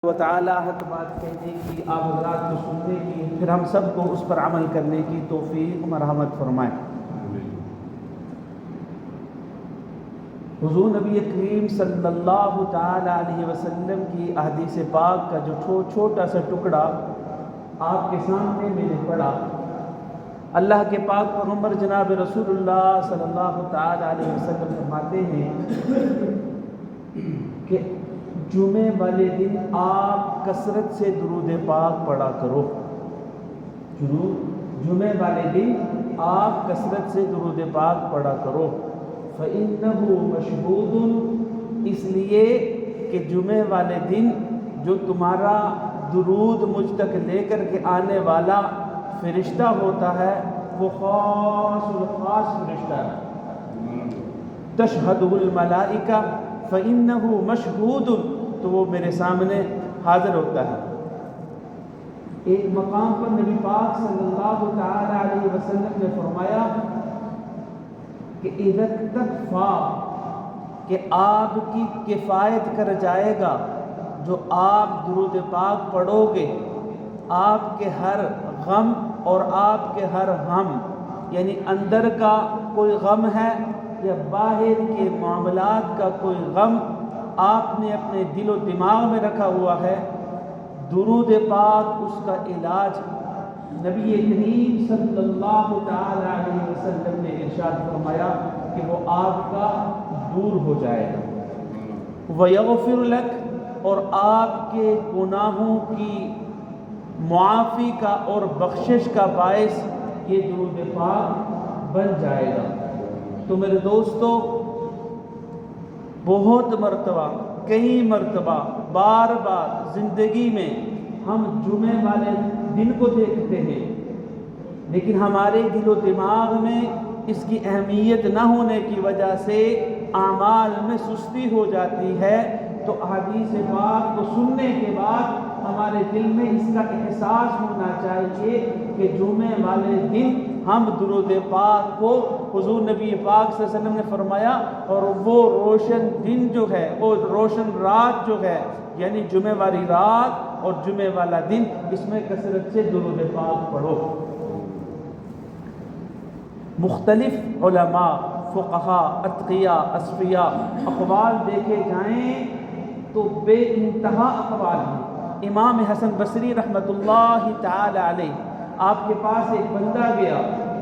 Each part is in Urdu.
و تعالیٰ حق بات کہنے کی، آپ حضرات کو سننے کی، پھر ہم سب کو اس پر عمل کرنے کی توفیق مرحمت فرمائے۔ حضور نبی کریم صلی اللہ تعالیٰ علیہ وسلم کی احادیث پاک کا جو چھوٹا سا ٹکڑا آپ کے سامنے میں نے پڑھا، اللہ کے پاک پیغمبر جناب رسول اللہ صلی اللہ تعالیٰ علیہ وسلم فرماتے ہیں کہ جمعے والے دن آپ کثرت سے درود پاک پڑھا کرو۔ جمعے والے دن آپ کثرت سے درود پاک پڑھا کرو۔ فَإِنَّهُ مَشْهُودٌ، اس لیے کہ جمعے والے دن جو تمہارا درود مجھ تک لے کر کے آنے والا فرشتہ ہوتا ہے وہ خاص الخاص فرشتہ ہے۔ تشہدہ الملائکہ فَإِنَّهُ مَشْهُودٌ، تو وہ میرے سامنے حاضر ہوتا ہے۔ ایک مقام پر نبی پاک صلی اللہ تعالی علیہ وسلم نے فرمایا کہ اِذَا اکْتَفَا، کہ آپ کی کفایت کر جائے گا جو آپ درود پاک پڑھو گے، آپ کے ہر غم اور آپ کے ہر ہم، یعنی اندر کا کوئی غم ہے یا باہر کے معاملات کا کوئی غم آپ نے اپنے دل و دماغ میں رکھا ہوا ہے، درود پاک اس کا علاج۔ نبی کریم صلی اللہ تعالی علیہ وسلم نے ارشاد فرمایا کہ وہ آپ کا دور ہو جائے گا۔ وَيَغْفِرُ لَكَ، اور آپ کے گناہوں کی معافی کا اور بخشش کا باعث یہ درود پاک بن جائے گا۔ تو میرے دوستو، بہت مرتبہ، کئی مرتبہ، بار بار زندگی میں ہم جمعے والے دن کو دیکھتے ہیں، لیکن ہمارے دل و دماغ میں اس کی اہمیت نہ ہونے کی وجہ سے اعمال میں سستی ہو جاتی ہے۔ تو احادیث پاک کو سننے کے بعد ہمارے دل میں اس کا احساس ہونا چاہیے کہ جمعے والے دن ہم درود پاک کو، حضور نبی پاک صلی اللہ علیہ وسلم نے فرمایا، اور وہ روشن دن جو ہے، وہ روشن رات جو ہے، یعنی جمعے والی رات اور جمعے والا دن، اس میں کثرت سے درود پاک پڑھو۔ مختلف علماء، فقہاء، اتقیاء، اصفیاء اقوال دیکھے جائیں تو بے انتہا اقوال ہیں۔ امام حسن بصری رحمۃ اللہ تعالی علیہ، آپ کے پاس ایک بندہ گیا،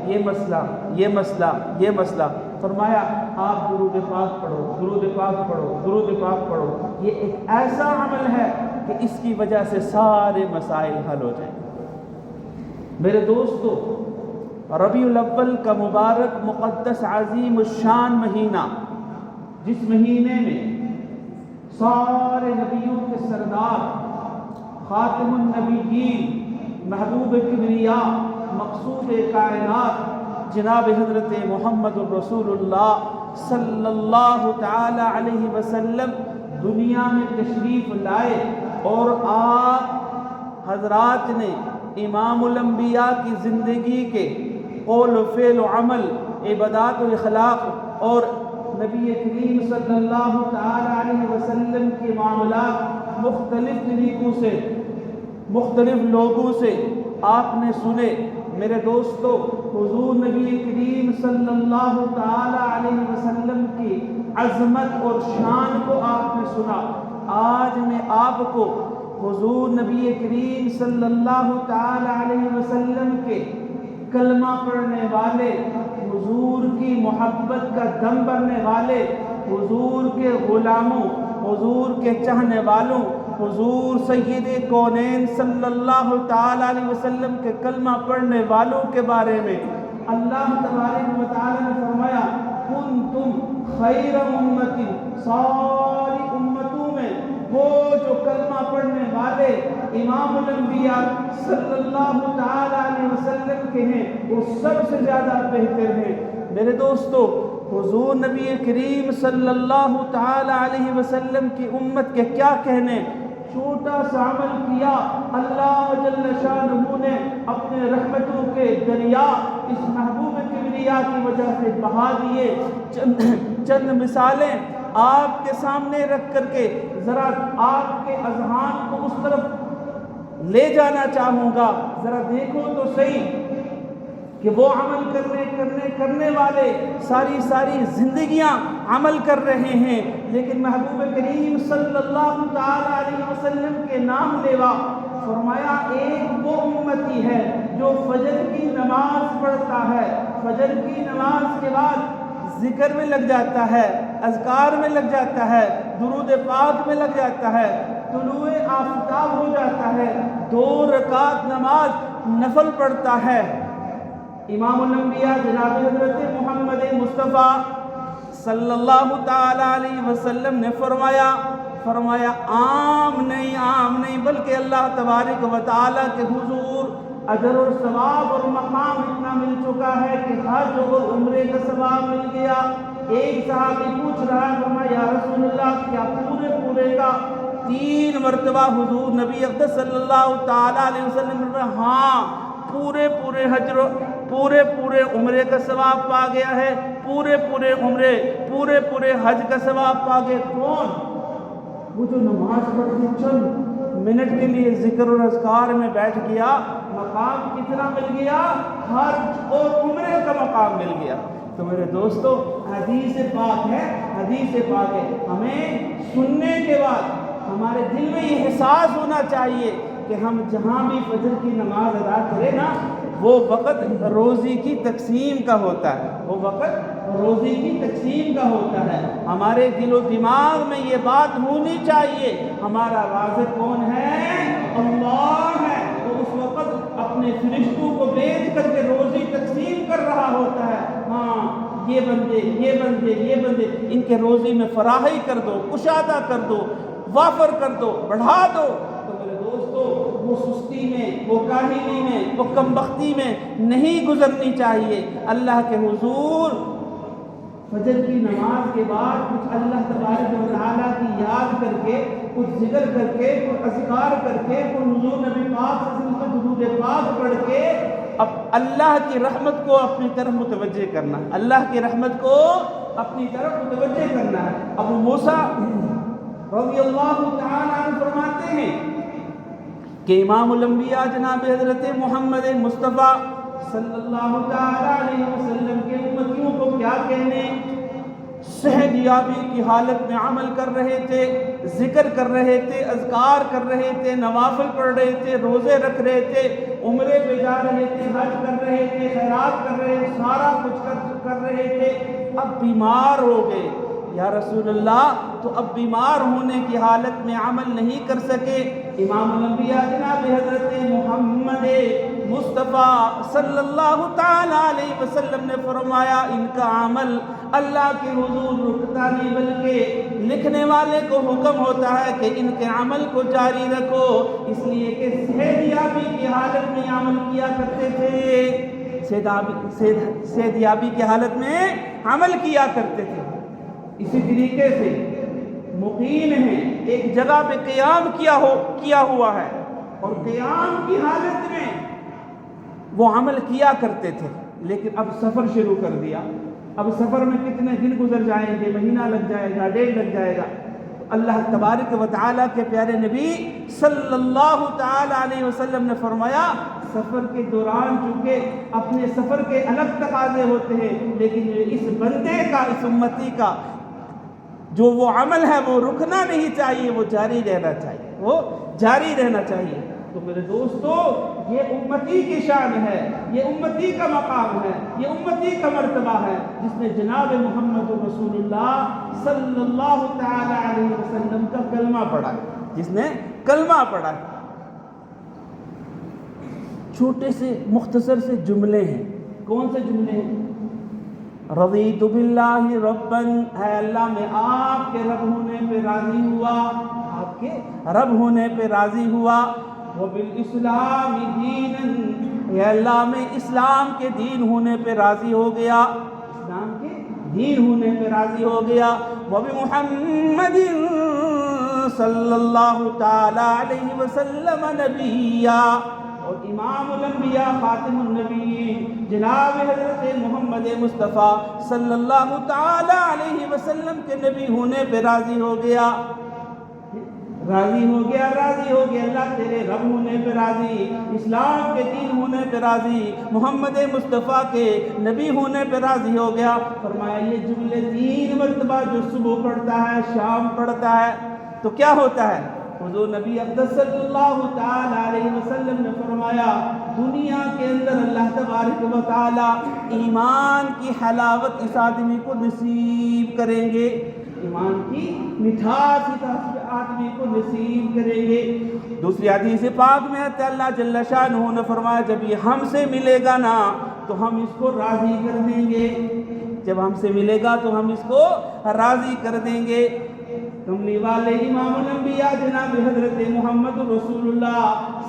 یہ مسئلہ، یہ مسئلہ، یہ مسئلہ، فرمایا آپ درود پاک پڑھو، درود پاک پڑھو، درود پاک پڑھو۔ یہ ایک ایسا عمل ہے کہ اس کی وجہ سے سارے مسائل حل ہو جائیں۔ میرے دوستو، ربیع الاول کا مبارک مقدس عظیم الشان مہینہ، جس مہینے میں سارے نبیوں کے سردار، خاتم النبیین، محبوب کبریا، مقصود کائنات، جناب حضرت محمد الرسول اللہ صلی اللہ تعالی علیہ وسلم دنیا میں تشریف لائے، اور آپ حضرات نے امام الانبیاء کی زندگی کے قول و فعل و عمل، عبادات و اخلاق، اور نبی کریم صلی اللہ تعالی علیہ وسلم کے معاملات مختلف طریقوں سے، مختلف لوگوں سے آپ نے سنے۔ میرے دوستو، حضور نبی کریم صلی اللہ تعالی علیہ وسلم کی عظمت اور شان کو آپ نے سنا۔ آج میں آپ کو حضور نبی کریم صلی اللہ تعالی علیہ وسلم کے کلمہ پڑھنے والے، حضور کی محبت کا دم بھرنے والے، حضور کے غلاموں، حضور کے چاہنے والوں، حضور سید کونین صلی اللہ تعالی علیہ وسلم کے کلمہ پڑھنے والوں کے بارے میں اللہ تبارک و تعالی نے فرمایا، کنتم خیر امت، ساری امتوں میں وہ جو کلمہ پڑھنے والے امام الانبیاء صلی اللہ تعالی علیہ وسلم کے ہیں، وہ سب سے زیادہ بہتر ہیں۔ میرے دوستو، حضور نبی کریم صلی اللہ تعالی علیہ وسلم کی امت کے کیا کہنے، چھوٹا سا عمل کیا، اللہ جل شانہ نے اپنے رحمتوں کے دریا اس محبوب کبریا کی وجہ سے بہا دیے۔ چند مثالیں آپ کے سامنے رکھ کر کے ذرا آپ کے اذہان کو اس لے جانا چاہوں گا، ذرا دیکھو تو صحیح کہ وہ عمل کرنے والے ساری زندگیاں عمل کر رہے ہیں، لیکن محبوب کریم صلی اللہ تعالی علیہ وسلم کے نام لیوا فرمایا ایک وہ امتی ہے جو فجر کی نماز پڑھتا ہے، فجر کی نماز کے بعد ذکر میں لگ جاتا ہے، اذکار میں لگ جاتا ہے، درود پاک میں لگ جاتا ہے، طلوع آفتاب ہو جاتا ہے، 2 رکعت نماز نفل پڑھتا ہے۔ امام الانبیاء جناب حضرت محمد مصطفیٰ صلی اللہ تعالی علیہ وسلم نے فرمایا عام نہیں بلکہ اللہ تبارک و تعالی کے حضور اجر اور ثواب اور مقام اتنا مل چکا ہے کہ حج اور عمرے کا ثواب مل گیا۔ ایک صحابی پوچھ رہا ہے، فرمایا یا رسول اللہ کیا پورے کا 3 مرتبہ حضور نبی اقدس صلی اللہ تعالی علیہ وسلم نے ہاں پورے حج پورے عمرے کا ثواب پا گیا ہے، پورے عمرے پورے حج کا ثواب پا گئے۔ کون؟ وہ جو نماز پڑھ کے چند منٹ کے لیے ذکر اور اذکار میں بیٹھ گیا، مقام کتنا مل گیا؟ حج اور عمرے کا مقام مل گیا۔ تو میرے دوستو حدیث پاک ہے، ہمیں سننے کے بعد ہمارے دل میں یہ احساس ہونا چاہیے کہ ہم جہاں بھی فجر کی نماز ادا کریں نا، وہ وقت روزی کی تقسیم کا ہوتا ہے، ہمارے دل و دماغ میں یہ بات ہونی چاہیے ہمارا رازق کون ہے؟ اللہ ہے۔ وہ اس وقت اپنے فرشتوں کو بھیج کر کے روزی تقسیم کر رہا ہوتا ہے، ہاں یہ بندے ان کے روزی میں فراہی کر دو، کشادہ کر دو، وافر کر دو، بڑھا دو۔ تو میرے دوستو وہ سستی میں، وہ کاہلی میں، وہ کم بختی میں نہیں گزرنی چاہیے۔ اللہ کے حضور فجر کی نماز کے بعد کچھ اللہ تبارک و تعالیٰ کی یاد کر کے، کچھ ذکر کر کے، کچھ اذکار کر کے، کچھ حضور نبی پاک صلی اللہ علیہ وسلم کا درود پاک پڑھ کے اب اللہ کی رحمت کو اپنی طرف متوجہ کرنا ہے، ابو موسیٰ رضی اللہ تعالیٰ عنہ فرماتے ہیں کہ امام الانبیاء جناب حضرت محمد مصطفیٰ صلی اللہ تعالیٰ علیہ وسلم کے امتیوں کو کیا کہنے، صحت یابی کی حالت میں عمل کر رہے تھے، ذکر کر رہے تھے، اذکار کر رہے تھے، نوافل پڑھ رہے تھے، روزے رکھ رہے تھے، عمرے پہ جا رہے تھے، حج کر رہے تھے، خیرات کر رہے تھے، سارا کچھ کر رہے تھے، اب بیمار ہو گئے۔ یا رسول اللہ تو اب بیمار ہونے کی حالت میں عمل نہیں کر سکے۔ امام الانبیاء جناب حضرت محمد مصطفیٰ صلی اللہ تعالی علیہ وسلم نے فرمایا ان کا عمل اللہ کے حضور رکتا نہیں، بلکہ لکھنے والے کو حکم ہوتا ہے کہ ان کے عمل کو جاری رکھو، اس لیے کہ صحت یابی کی حالت میں عمل کیا کرتے تھے، صحت یابی کی حالت میں عمل کیا کرتے تھے۔ اسی طریقے سے مقیم ہیں، ایک جگہ پہ قیام کیا ہوا ہے اور قیام کی حالت میں وہ عمل کیا کرتے تھے، لیکن اب سفر شروع کر دیا۔ اب سفر میں کتنے دن گزر جائیں گے، مہینہ لگ جائے گا، ڈیڑھ لگ جائے گا۔ اللہ تبارک و تعالیٰ کے پیارے نبی صلی اللہ تعالی علیہ وسلم نے فرمایا سفر کے دوران چونکہ اپنے سفر کے الگ تقاضے ہوتے ہیں، لیکن اس بندے کا، اس امتی کا جو وہ عمل ہے وہ رکنا نہیں چاہیے، وہ جاری رہنا چاہیے، تو میرے دوستو یہ امتی کی شان ہے، یہ امتی کا مقام ہے، یہ امتی کا مرتبہ ہے جس نے جناب محمد رسول اللہ صلی اللہ تعالی علیہ وسلم کا کلمہ پڑھا ہے، جس نے کلمہ پڑھا ہے۔ چھوٹے سے مختصر سے جملے ہیں، کون سے جملے ہیں؟ رضیت باللہ ربا، ہے اللہ میں آپ کے رب ہونے پہ راضی ہوا، آپ کے رب ہونے پہ راضی ہوا، وبالاسلام دینا، ہے اللہ میں اسلام کے دین ہونے پہ راضی ہو گیا، اسلام کے دین ہونے پہ راضی ہو گیا، وبمحمد صلی اللہ تعالی علیہ وسلم نبیّا، اور امام الانبیاء خاتم النبیین جناب حضرت محمد مصطفیٰ صلی اللہ تعالی علیہ وسلم کے نبی ہونے پہ راضی ہو گیا۔ راضی ہو گیا اللہ تیرے رب ہونے پہ راضی، اسلام کے دین ہونے پہ راضی، محمد مصطفیٰ کے نبی ہونے پہ راضی ہو گیا۔ فرمایا یہ جملے 3 مرتبہ جو صبح پڑھتا ہے شام پڑھتا ہے تو کیا ہوتا ہے؟ حضور نبی اقدس صلی اللہ تعالی علیہ وسلم نے فرمایا دنیا کے اندر اللہ تبارک و تعالی ایمان کی حلاوت اس آدمی کو نصیب کریں گے، ایمان کی مٹھاس اس آدمی کو نصیب کریں گے۔ دوسری حدیث پاک میں ہے اللہ جل شانہ نے فرمایا جب یہ ہم سے ملے گا نا تو ہم اس کو راضی کر دیں گے، جب ہم سے ملے گا تو ہم اس کو راضی کر دیں گے۔ کملی والے امام الانبیاء جناب حضرت محمد رسول اللہ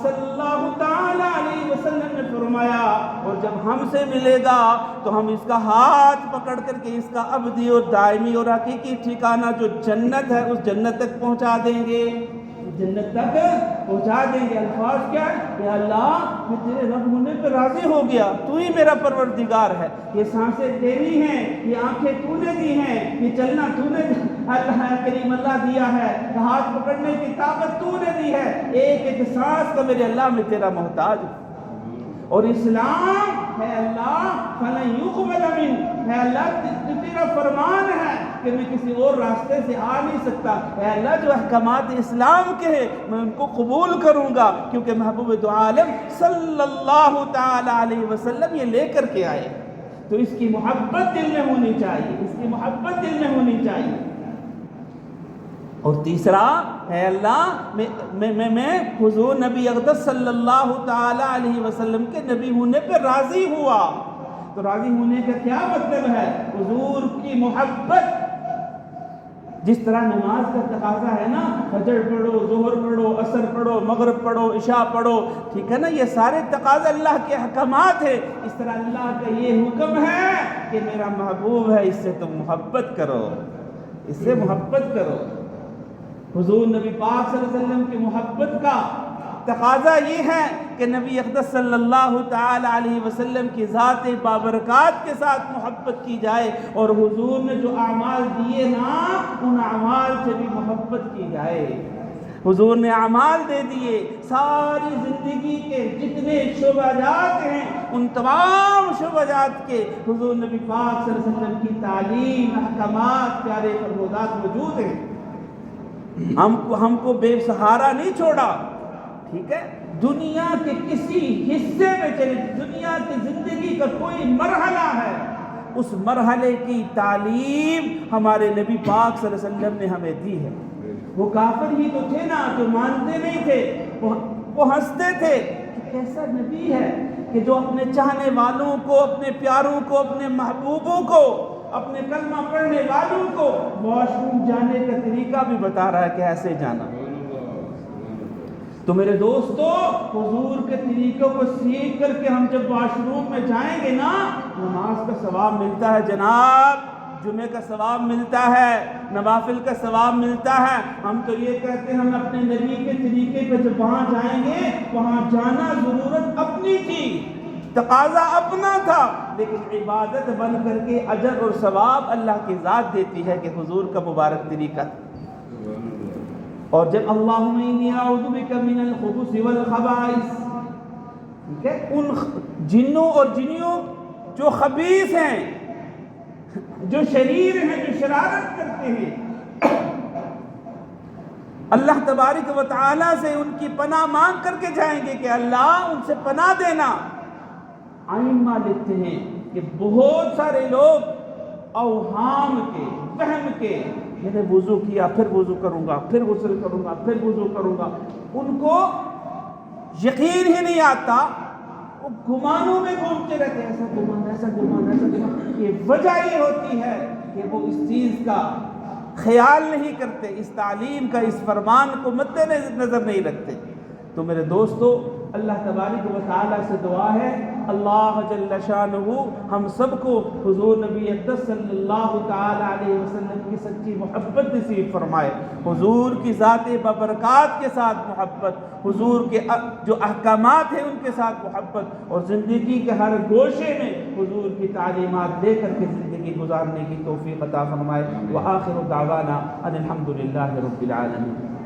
صلی اللہ تعالی علیہ وسلم نے فرمایا اور جب ہم سے ملے گا تو ہم اس کا ہاتھ پکڑ کر کے اس کا ابدی اور دائمی اور حقیقی ٹھکانہ جو جنت ہے اس جنت تک پہنچا دیں گے، جنت تک پہنچا دیں گے۔ الفاظ کیا ہے کہ اللہ میں تیرے رب ہونے پہ راضی ہو گیا، تو ہی میرا پروردگار ہے، یہ سانسیں تیری ہیں، یہ آنکھیں تو نے دی ہیں، یہ چلنا تو نے اللہ کریم اللہ دیا ہے، ہاتھ پکڑنے کی طاقت تو نے دی ہے، ایک ایک سانس کا میرے اللہ میں تیرا محتاج ہوں۔ اور اسلام ہے اللہ فَلَن يُقْبَلَ مِنْ، ہے اللہ تیرا فرمان ہے کہ میں کسی اور راستے سے آ نہیں سکتا، اے اللہ جو احکامات اسلام کے ہیں میں ان کو قبول کروں گا کیونکہ محبوب دو عالم صلی اللہ تعالی علیہ وسلم یہ لے کر کے آئے، تو اس کی محبت دل میں ہونی چاہیے، اس کی محبت دل میں ہونی چاہیے۔ اور تیسرا ہے اللہ میں حضور نبی اقدس صلی اللہ تعالی علیہ وسلم کے نبی ہونے پہ راضی ہوا، تو راضی ہونے کا کیا مطلب ہے؟ حضور کی محبت، جس طرح نماز کا تقاضا ہے نا فجر پڑھو، ظہر پڑھو، عصر پڑھو، مغرب پڑھو، عشاء پڑھو، ٹھیک ہے نا، یہ سارے تقاضے اللہ کے احکامات ہیں، اس طرح اللہ کا یہ حکم ہے کہ میرا محبوب ہے اس سے تم محبت کرو، اس سے محبت کرو۔ حضور نبی پاک صلی اللہ علیہ وسلم کی محبت کا تقاضا یہ ہے کہ نبی اقدس صلی اللہ تعالی علیہ وسلم کی ذات بابرکات کے ساتھ محبت کی جائے، اور حضور نے جو اعمال دیے نا ان اعمال سے بھی محبت کی جائے۔ حضور نے اعمال دے دیے، ساری زندگی کے جتنے شعبات ہیں ان تمام شعبات کے حضور نبی پاک صلی اللہ علیہ وسلم کی تعلیم، احکامات، پیارے فرمودات موجود ہیں۔ ہم کو بے سہارا نہیں چھوڑا، ٹھیک ہے، دنیا کے کسی حصے میں چلے، دنیا کی زندگی کا کوئی مرحلہ ہے اس مرحلے کی تعلیم ہمارے نبی پاک صلی اللہ علیہ وسلم نے ہمیں دی ہے۔ وہ کافر ہی تو تھے نا جو مانتے نہیں تھے، وہ ہنستے تھے کہ کیسا نبی ہے کہ جو اپنے چاہنے والوں کو، اپنے پیاروں کو، اپنے محبوبوں کو، اپنے کلمہ پڑھنے والوں کو واش روم جانے کا طریقہ بھی بتا رہا ہے کہ ایسے جانا۔ تو میرے دوستو حضور کے طریقوں کو سیکھ کر کے ہم جب واش روم میں جائیں گے نا نماز کا ثواب ملتا ہے جناب، جمعے کا ثواب ملتا ہے، نوافل کا ثواب ملتا ہے۔ ہم تو یہ کہتے ہیں ہم اپنے نبی کے طریقے پہ جب وہاں جائیں گے وہاں جانا ضرورت اپنی تھی، تقاضا اپنا تھا، لیکن عبادت بن کر کے اجر اور ثواب اللہ کی ذات دیتی ہے کہ حضور کا مبارک طریقہ۔ اور جب اللہم انی اعوذ بک من الخبث والخبائث، ٹھیک ہے، ان جنوں اور جنیوں جو خبیث ہیں، جو شریر ہیں، جو شرارت کرتے ہیں، اللہ تبارک و تعالی سے ان کی پناہ مانگ کر کے جائیں گے کہ اللہ ان سے پناہ دینا۔ ائمہ لکھتے ہیں کہ بہت سارے لوگ اوہام کے، وہم کے، میں نے وضو کیا پھر وضو کروں گا، پھر غسل کروں گا، پھر وضو کروں گا، ان کو یقین ہی نہیں آتا، وہ گمانوں میں گھومتے رہتے ہیں، ایسا گمان، ایسا گمان، ایسا گمان۔ یہ وجہ یہ ہوتی ہے کہ وہ اس چیز کا خیال نہیں کرتے، اس تعلیم کا، اس فرمان کو مد نظر نہیں رکھتے۔ تو میرے دوستو اللہ تبارک و تعالیٰ سے دعا ہے اللہ جل شانہ ہم سب کو حضور نبی اقدس صلی اللہ تعالی علیہ وسلم کی سچی محبت نصیب فرمائے، حضور کی ذات ببرکات کے ساتھ محبت، حضور کے جو احکامات ہیں ان کے ساتھ محبت، اور زندگی کے ہر گوشے میں حضور کی تعلیمات لے کر کے زندگی گزارنے کی توفیق عطا فرمائے۔ وآخر دعوانا ان الحمد للہ رب العالمین۔